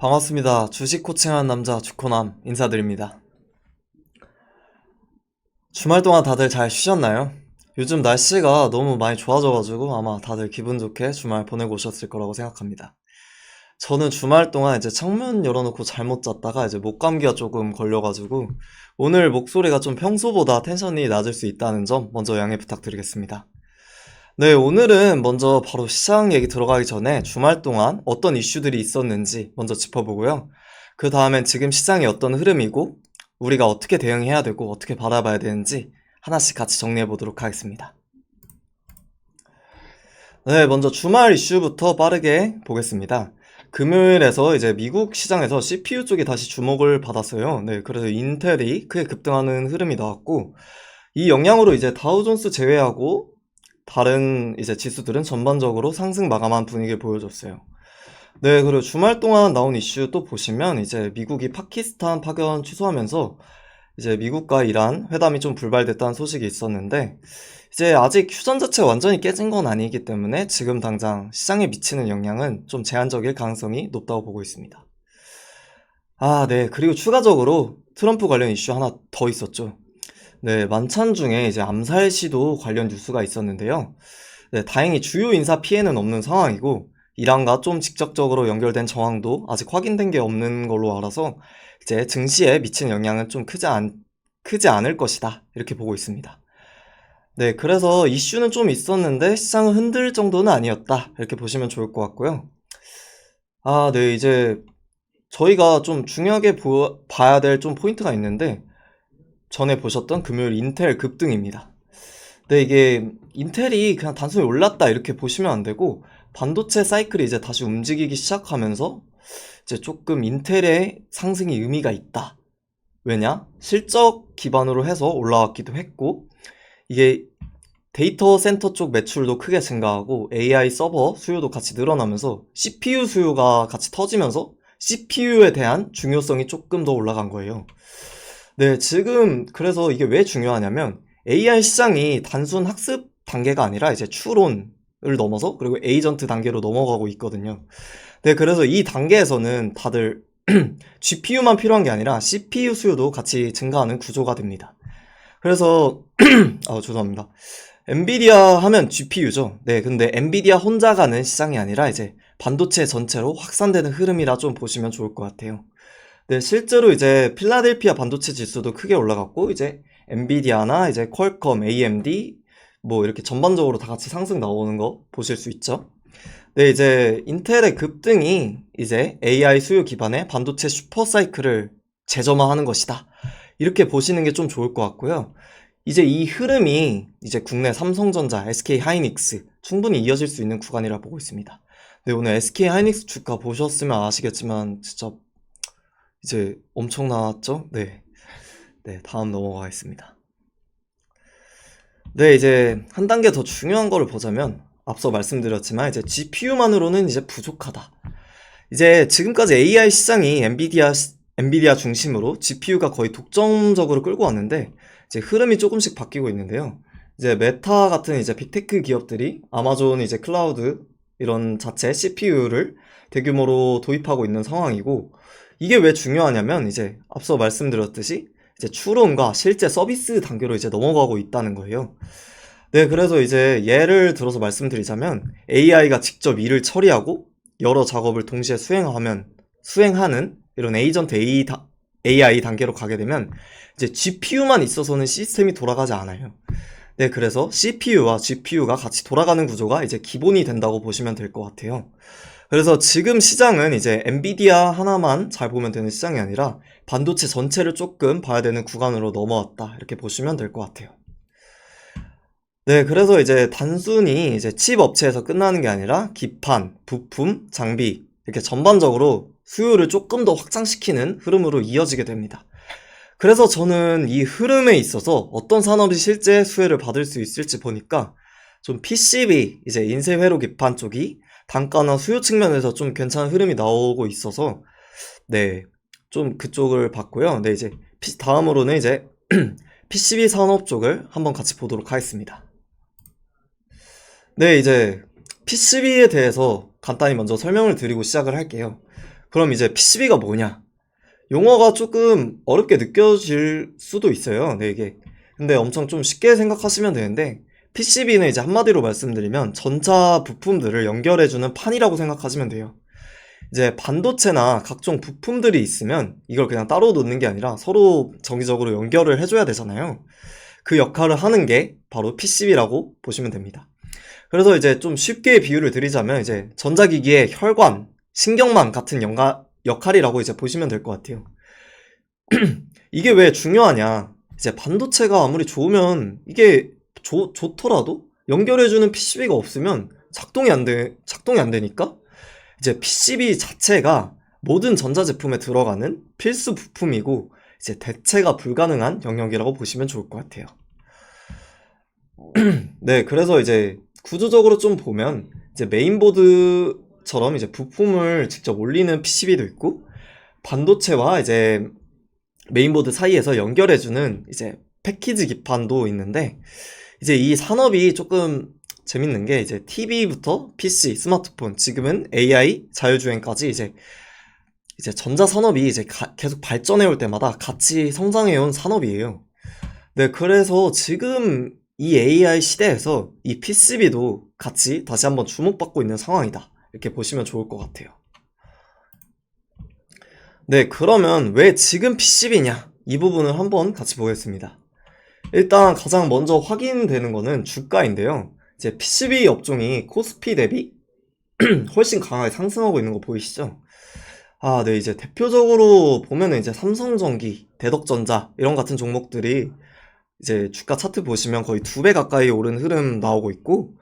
반갑습니다. 주식 코칭하는 남자 주코남 인사드립니다. 주말 동안 다들 잘 쉬셨나요? 요즘 날씨가 너무 많이 좋아져가지고 아마 다들 기분 좋게 주말 보내고 오셨을 거라고 생각합니다. 저는 주말 동안 이제 창문 열어놓고 잘못 잤다가 이제 목감기가 조금 걸려가지고 오늘 목소리가 좀 평소보다 텐션이 낮을 수 있다는 점 먼저 양해 부탁드리겠습니다. 네, 오늘은 먼저 바로 시장 얘기 들어가기 전에 주말 동안 어떤 이슈들이 있었는지 먼저 짚어보고요. 그 다음엔 지금 시장이 어떤 흐름이고 우리가 어떻게 대응해야 되고 어떻게 바라봐야 되는지 하나씩 같이 정리해 보도록 하겠습니다. 네, 먼저 주말 이슈부터 빠르게 보겠습니다. 금요일에서 이제 미국 시장에서 CPU 쪽이 다시 주목을 받았어요. 네, 그래서 인텔이 크게 급등하는 흐름이 나왔고 이 영향으로 이제 다우존스 제외하고 다른 이제 지수들은 전반적으로 상승 마감한 분위기를 보여줬어요. 네, 그리고 주말 동안 나온 이슈 또 보시면 이제 미국이 파키스탄 파견 취소하면서 이제 미국과 이란 회담이 좀 불발됐다는 소식이 있었는데 이제 아직 휴전 자체가 완전히 깨진 건 아니기 때문에 지금 당장 시장에 미치는 영향은 좀 제한적일 가능성이 높다고 보고 있습니다. 네. 그리고 추가적으로 트럼프 관련 이슈 하나 더 있었죠. 네, 만찬 중에 이제 암살 시도 관련 뉴스가 있었는데요. 네, 다행히 주요 인사 피해는 없는 상황이고 이란과 좀 직접적으로 연결된 정황도 아직 확인된 게 없는 걸로 알아서 이제 증시에 미치는 영향은 좀 크지 않을 것이다 이렇게 보고 있습니다. 네, 그래서 이슈는 좀 있었는데 시장을 흔들 정도는 아니었다 이렇게 보시면 좋을 것 같고요. 네, 이제 저희가 좀 중요하게 봐야 될 좀 포인트가 있는데 전에 보셨던 금요일 인텔 급등입니다. 근데 이게 인텔이 그냥 단순히 올랐다 이렇게 보시면 안 되고 반도체 사이클이 이제 다시 움직이기 시작하면서 이제 조금 인텔의 상승이 의미가 있다. 왜냐? 실적 기반으로 해서 올라왔기도 했고 이게 데이터 센터 쪽 매출도 크게 증가하고 AI 서버 수요도 같이 늘어나면서 CPU 수요가 같이 터지면서 CPU에 대한 중요성이 조금 더 올라간 거예요. 네, 지금 그래서 이게 왜 중요하냐면 AI 시장이 단순 학습 단계가 아니라 이제 추론을 넘어서 그리고 에이전트 단계로 넘어가고 있거든요. 네, 그래서 이 단계에서는 다들 GPU만 필요한 게 아니라 CPU 수요도 같이 증가하는 구조가 됩니다. 그래서 죄송합니다. 엔비디아 하면 GPU죠. 네, 근데 엔비디아 혼자 가는 시장이 아니라 이제 반도체 전체로 확산되는 흐름이라 좀 보시면 좋을 것 같아요. 네, 실제로 이제 필라델피아 반도체 지수도 크게 올라갔고 이제 엔비디아나 이제 퀄컴, AMD 뭐 이렇게 전반적으로 다 같이 상승 나오는 거 보실 수 있죠. 네, 이제 인텔의 급등이 이제 AI 수요 기반의 반도체 슈퍼 사이클을 재점화하는 것이다. 이렇게 보시는 게 좀 좋을 것 같고요. 이제 이 흐름이 이제 국내 삼성전자, SK 하이닉스 충분히 이어질 수 있는 구간이라 보고 있습니다. 네, 오늘 SK 하이닉스 주가 보셨으면 아시겠지만 진짜 이제 엄청 나왔죠? 네. 네, 다음 넘어가겠습니다. 네, 이제 한 단계 더 중요한 거를 보자면 앞서 말씀드렸지만 이제 GPU만으로는 이제 부족하다. 이제 지금까지 AI 시장이 엔비디아 중심으로 GPU가 거의 독점적으로 끌고 왔는데 이제 흐름이 조금씩 바뀌고 있는데요. 이제 메타 같은 이제 빅테크 기업들이 아마존 이제 클라우드 이런 자체 CPU를 대규모로 도입하고 있는 상황이고 이게 왜 중요하냐면 이제 앞서 말씀드렸듯이 이제 추론과 실제 서비스 단계로 이제 넘어가고 있다는 거예요. 네, 그래서 이제 예를 들어서 말씀드리자면 AI가 직접 일을 처리하고 여러 작업을 동시에 수행하는 이런 에이전트 AI 단계로 가게 되면 이제 GPU만 있어서는 시스템이 돌아가지 않아요. 네, 그래서 CPU와 GPU가 같이 돌아가는 구조가 이제 기본이 된다고 보시면 될 것 같아요. 그래서 지금 시장은 이제 엔비디아 하나만 잘 보면 되는 시장이 아니라 반도체 전체를 조금 봐야 되는 구간으로 넘어왔다. 이렇게 보시면 될 것 같아요. 네, 그래서 이제 단순히 이제 칩 업체에서 끝나는 게 아니라 기판, 부품, 장비 이렇게 전반적으로 수요를 조금 더 확장시키는 흐름으로 이어지게 됩니다. 그래서 저는 이 흐름에 있어서 어떤 산업이 실제 수혜를 받을 수 있을지 보니까 좀 PCB, 이제 인쇄 회로 기판 쪽이 단가나 수요 측면에서 좀 괜찮은 흐름이 나오고 있어서 네, 좀 그쪽을 봤고요. 네, 이제 다음으로는 이제 PCB 산업 쪽을 한번 같이 보도록 하겠습니다. 네, 이제 PCB에 대해서 간단히 먼저 설명을 드리고 시작을 할게요. 그럼 이제 PCB가 뭐냐? 용어가 조금 어렵게 느껴질 수도 있어요. 네, 이게. 근데 엄청 좀 쉽게 생각하시면 되는데, PCB는 이제 한마디로 말씀드리면 전자 부품들을 연결해주는 판이라고 생각하시면 돼요. 이제 반도체나 각종 부품들이 있으면 이걸 그냥 따로 놓는 게 아니라 서로 정기적으로 연결을 해줘야 되잖아요. 그 역할을 하는 게 바로 PCB라고 보시면 됩니다. 그래서 이제 좀 쉽게 비유를 드리자면 이제 전자기기의 혈관, 신경망 같은 역할이라고 이제 보시면 될 것 같아요. 이게 왜 중요하냐? 이제 반도체가 아무리 좋으면 이게 좋더라도 연결해주는 PCB가 없으면 작동이 안 되니까 이제 PCB 자체가 모든 전자제품에 들어가는 필수 부품이고 이제 대체가 불가능한 영역이라고 보시면 좋을 것 같아요. 네, 그래서 이제 구조적으로 좀 보면 이제 메인보드처럼 이제 부품을 직접 올리는 PCB도 있고 반도체와 이제 메인보드 사이에서 연결해주는 이제 패키지 기판도 있는데 이제 이 산업이 조금 재밌는 게 이제 TV부터 PC, 스마트폰, 지금은 AI, 자율주행까지 이제 전자 산업이 이제 계속 발전해 올 때마다 같이 성장해 온 산업이에요. 네, 그래서 지금 이 AI 시대에서 이 PCB도 같이 다시 한번 주목받고 있는 상황이다. 이렇게 보시면 좋을 것 같아요. 네, 그러면 왜 지금 PCB냐? 이 부분을 한번 같이 보겠습니다. 일단 가장 먼저 확인되는 거는 주가인데요. 이제 PCB 업종이 코스피 대비 훨씬 강하게 상승하고 있는 거 보이시죠? 아, 네, 이제 대표적으로 보면은 이제 삼성전기, 대덕전자 이런 같은 종목들이 이제 주가 차트 보시면 거의 2배 가까이 오른 흐름 나오고 있고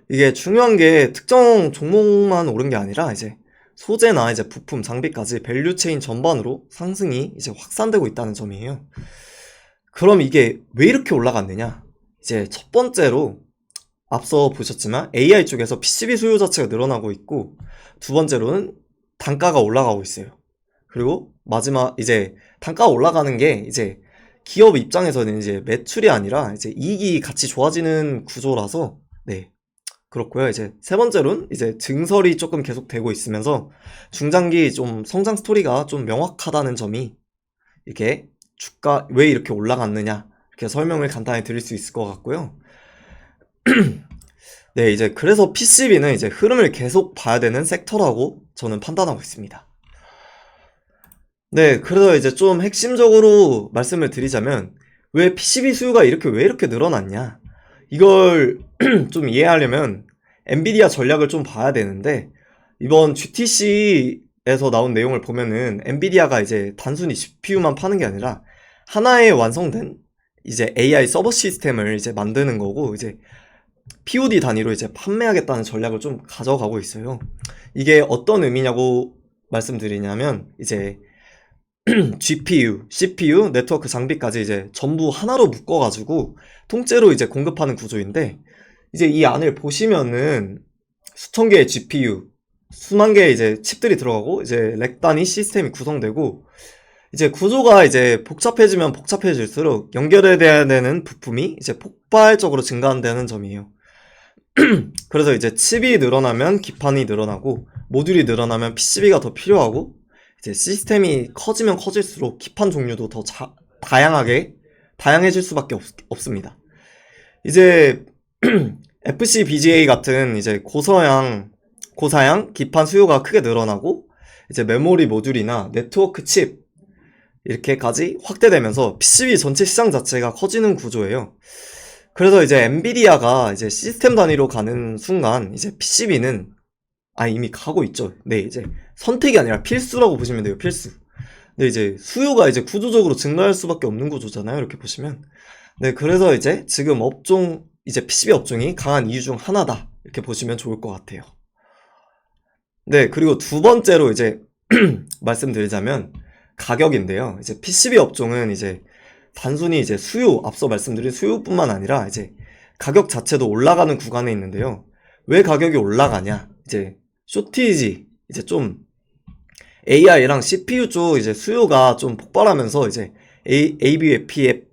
이게 중요한 게 특정 종목만 오른 게 아니라 이제 소재나 이제 부품, 장비까지 밸류체인 전반으로 상승이 이제 확산되고 있다는 점이에요. 그럼 이게 왜 이렇게 올라갔느냐? 이제 첫 번째로 앞서 보셨지만 AI 쪽에서 PCB 수요 자체가 늘어나고 있고 두 번째로는 단가가 올라가고 있어요. 그리고 마지막 이제 단가가 올라가는 게 이제 기업 입장에서는 이제 매출이 아니라 이제 이익이 같이 좋아지는 구조라서 네. 그렇고요. 이제 세 번째로는 이제 증설이 조금 계속 되고 있으면서 중장기 좀 성장 스토리가 좀 명확하다는 점이 이렇게 주가 왜 이렇게 올라갔느냐 이렇게 설명을 간단히 드릴 수 있을 것 같고요. 네, 이제 그래서 PCB는 이제 흐름을 계속 봐야 되는 섹터라고 저는 판단하고 있습니다. 네, 그래서 이제 좀 핵심적으로 말씀을 드리자면 왜 PCB 수요가 왜 이렇게 늘어났냐? 이걸 좀 이해하려면 엔비디아 전략을 좀 봐야 되는데 이번 GTC에서 나온 내용을 보면은 엔비디아가 이제 단순히 GPU만 파는 게 아니라 하나의 완성된 이제 AI 서버 시스템을 이제 만드는 거고 이제 POD 단위로 이제 판매하겠다는 전략을 좀 가져가고 있어요. 이게 어떤 의미냐고 말씀드리냐면 이제 GPU, CPU, 네트워크 장비까지 이제 전부 하나로 묶어가지고 통째로 이제 공급하는 구조인데 이제 이 안을 보시면은 수천 개의 GPU, 수만 개의 이제 칩들이 들어가고 이제 렉 단위 시스템이 구성되고 이제 구조가 이제 복잡해지면 복잡해질수록 연결해야 되는 부품이 이제 폭발적으로 증가한다는 점이에요. 그래서 이제 칩이 늘어나면 기판이 늘어나고 모듈이 늘어나면 PCB가 더 필요하고 이제 시스템이 커지면 커질수록 기판 종류도 더 다양해질 수밖에 없습니다. 이제 FCBGA 같은 이제 고사양 기판 수요가 크게 늘어나고 이제 메모리 모듈이나 네트워크 칩 이렇게까지 확대되면서 PCB 전체 시장 자체가 커지는 구조예요. 그래서 이제 엔비디아가 이제 시스템 단위로 가는 순간 이제 PCB는 이미 가고 있죠. 네, 이제 선택이 아니라 필수라고 보시면 돼요. 필수. 근데 이제 수요가 이제 구조적으로 증가할 수밖에 없는 구조잖아요. 이렇게 보시면. 네, 그래서 이제 지금 이제 PCB 업종이 강한 이유 중 하나다. 이렇게 보시면 좋을 것 같아요. 네, 그리고 두 번째로 이제 말씀드리자면 가격인데요. 이제 PCB 업종은 이제 단순히 이제 앞서 말씀드린 수요뿐만 아니라 이제 가격 자체도 올라가는 구간에 있는데요. 왜 가격이 올라가냐? 이제 쇼티지, 이제 좀 AI랑 CPU 쪽 이제 수요가 좀 폭발하면서 이제 ABF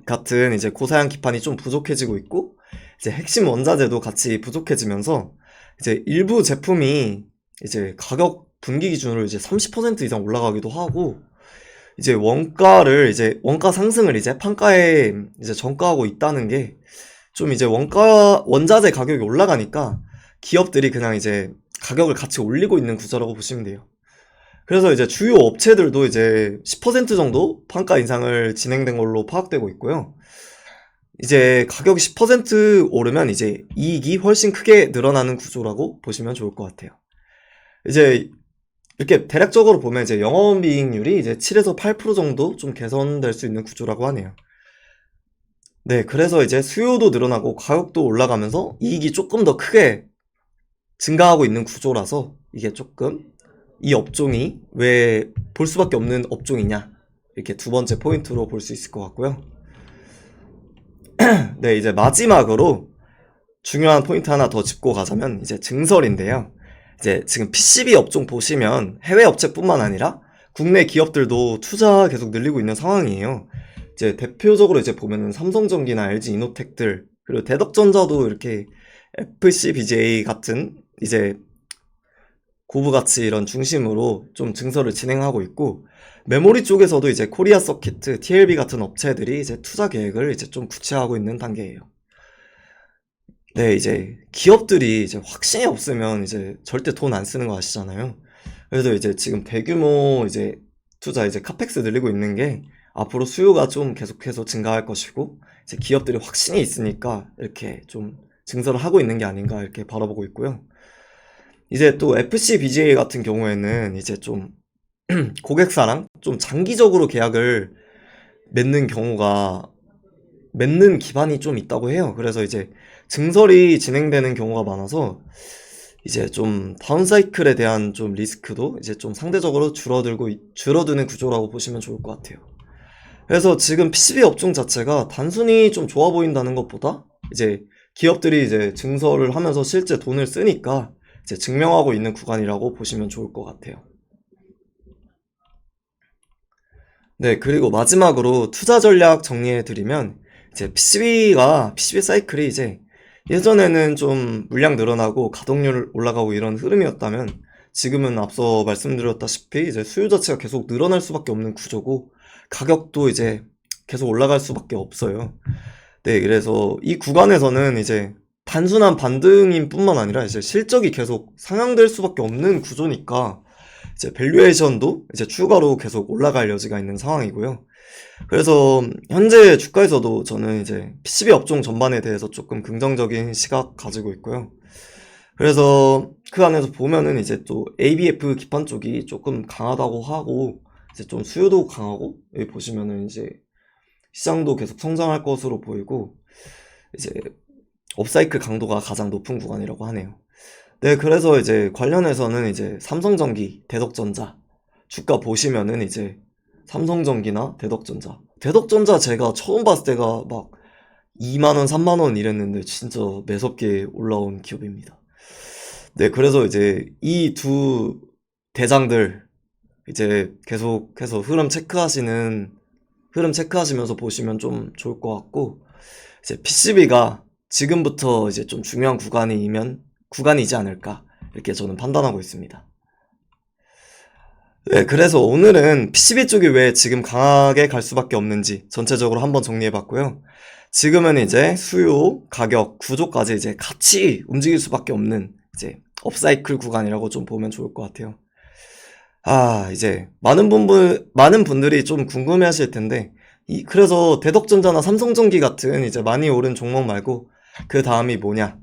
같은 이제 고사양 기판이 좀 부족해지고 있고 이제 핵심 원자재도 같이 부족해지면서 이제 일부 제품이 이제 가격 분기 기준으로 이제 30% 이상 올라가기도 하고, 이제 원가 상승을 이제 판가에 이제 전가하고 있다는 게 좀 이제 원자재 가격이 올라가니까 기업들이 그냥 이제 가격을 같이 올리고 있는 구조라고 보시면 돼요. 그래서 이제 주요 업체들도 이제 10% 정도 판가 인상을 진행된 걸로 파악되고 있고요. 이제 가격이 10% 오르면 이제 이익이 훨씬 크게 늘어나는 구조라고 보시면 좋을 것 같아요. 이제 이렇게 대략적으로 보면 이제 영업이익률이 이제 7에서 8% 정도 좀 개선될 수 있는 구조라고 하네요. 네, 그래서 이제 수요도 늘어나고 가격도 올라가면서 이익이 조금 더 크게 증가하고 있는 구조라서 이게 조금 이 업종이 왜 볼 수밖에 없는 업종이냐, 이렇게 두 번째 포인트로 볼 수 있을 것 같고요. 네, 이제 마지막으로 중요한 포인트 하나 더 짚고 가자면 이제 증설인데요. 이제 지금 PCB 업종 보시면 해외 업체뿐만 아니라 국내 기업들도 투자 계속 늘리고 있는 상황이에요. 이제 대표적으로 이제 보면은 삼성전기나 LG 이노텍들, 그리고 대덕전자도 이렇게 FCBGA 같은 이제 고부가치 이런 중심으로 좀 증설을 진행하고 있고, 메모리 쪽에서도 이제 코리아 서키트, TLB 같은 업체들이 이제 투자 계획을 이제 좀 구체화하고 있는 단계예요. 네, 이제 기업들이 이제 확신이 없으면 이제 절대 돈 안 쓰는 거 아시잖아요. 그래서 이제 지금 대규모 이제 투자 이제 카펙스 늘리고 있는 게 앞으로 수요가 좀 계속해서 증가할 것이고, 이제 기업들이 확신이 있으니까 이렇게 좀 증설을 하고 있는 게 아닌가 이렇게 바라보고 있고요. 이제 또 FCBGA 같은 경우에는 이제 좀 고객사랑 좀 장기적으로 계약을 맺는 경우가 맺는 기반이 좀 있다고 해요. 그래서 이제 증설이 진행되는 경우가 많아서 이제 좀 다운사이클에 대한 좀 리스크도 이제 좀 상대적으로 줄어드는 구조라고 보시면 좋을 것 같아요. 그래서 지금 PCB 업종 자체가 단순히 좀 좋아 보인다는 것보다 이제 기업들이 이제 증설을 하면서 실제 돈을 쓰니까 이제 증명하고 있는 구간이라고 보시면 좋을 것 같아요. 네, 그리고 마지막으로 투자 전략 정리해드리면 이제 PCB 사이클이 이제 예전에는 좀 물량 늘어나고 가동률 올라가고 이런 흐름이었다면 지금은 앞서 말씀드렸다시피 이제 수요 자체가 계속 늘어날 수밖에 없는 구조고 가격도 이제 계속 올라갈 수밖에 없어요. 네, 그래서 이 구간에서는 이제 단순한 반등인 뿐만 아니라 이제 실적이 계속 상향될 수밖에 없는 구조니까 이제 밸류에이션도 이제 추가로 계속 올라갈 여지가 있는 상황이고요. 그래서 현재 주가에서도 저는 이제 PCB 업종 전반에 대해서 조금 긍정적인 시각 가지고 있고요. 그래서 그 안에서 보면은 이제 또 ABF 기판 쪽이 조금 강하다고 하고 이제 좀 수요도 강하고, 여기 보시면은 이제 시장도 계속 성장할 것으로 보이고 이제 업사이클 강도가 가장 높은 구간이라고 하네요. 네, 그래서 이제 관련해서는 이제 삼성전기, 대덕전자 주가 보시면은 이제 삼성전기나 대덕전자 제가 처음 봤을 때가 막 2만원, 3만원 이랬는데 진짜 매섭게 올라온 기업입니다. 네, 그래서 이제 이 두 대장들 이제 계속해서 흐름 체크하시면서 보시면 좀 좋을 것 같고, 이제 PCB가 지금부터 이제 좀 중요한 구간이지 않을까 이렇게 저는 판단하고 있습니다. 네, 그래서 오늘은 PCB 쪽이 왜 지금 강하게 갈 수밖에 없는지 전체적으로 한번 정리해봤고요. 지금은 이제 수요, 가격, 구조까지 이제 같이 움직일 수밖에 없는 이제 업사이클 구간이라고 좀 보면 좋을 것 같아요. 이제 많은 분들이 좀 궁금해 하실 텐데, 그래서 대덕전자나 삼성전기 같은 이제 많이 오른 종목 말고 그 다음이 뭐냐?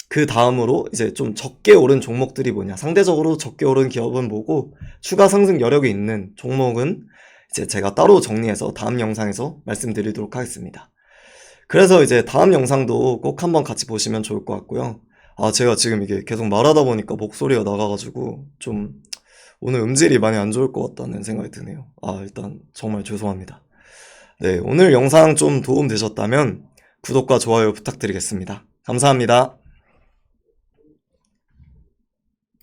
그 다음으로 이제 좀 적게 오른 종목들이 뭐냐? 상대적으로 적게 오른 기업은 뭐고, 추가 상승 여력이 있는 종목은 이제 제가 따로 정리해서 다음 영상에서 말씀드리도록 하겠습니다. 그래서 이제 다음 영상도 꼭 한번 같이 보시면 좋을 것 같고요. 제가 지금 이게 계속 말하다 보니까 목소리가 나가가지고 좀 오늘 음질이 많이 안 좋을 것 같다는 생각이 드네요. 일단 정말 죄송합니다. 네, 오늘 영상 좀 도움 되셨다면 구독과 좋아요 부탁드리겠습니다. 감사합니다.